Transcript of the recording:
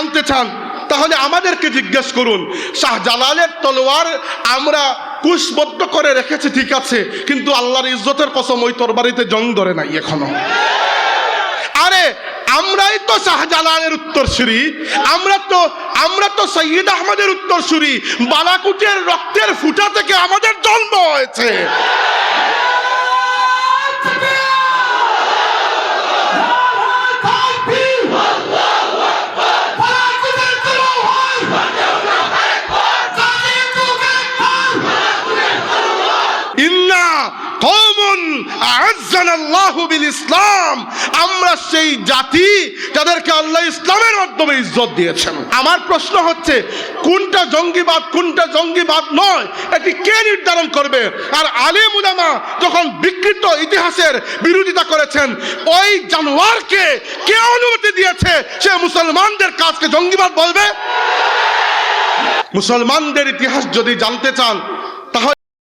জানতে চান তাহলে আমাদেরকে জিজ্ঞেস করুন। শাহজালালের তলোয়ার আমরা কুশবদ্ধ করে রেখেছি ঠিক আছে, কিন্তু আল্লাহর ইজ্জতের কসম ওই তরবারিতে জং ধরে নাই এখনো। আরে আমরাই তো শাহজালালের উত্তরসূরি, আমরা তো সৈয়দ আহমদের উত্তরসূরি। বালাকুটের রক্তের ফুটা থেকে আমাদের জন্ম হয়েছে। ইসলাম, আমরা সেই জাতি যাদেরকে আল্লাহ ইসলামের মাধ্যমে ইজ্জত দিয়েছেন। আমার প্রশ্ন হচ্ছে কোনটা জঙ্গিবাদ কোনটা জঙ্গিবাদ নয় এটি কে নির্ধারণ করবে? আর আলেম উলামা যখন বিকৃত ইতিহাসের বিরোধিতা করেছেন, ওই জানোয়ারকে কে অনুমতি দিয়েছে সে মুসলমানদের কাজকে জঙ্গিবাদ বলবে? মুসলমানদের ইতিহাস যদি জানতে চান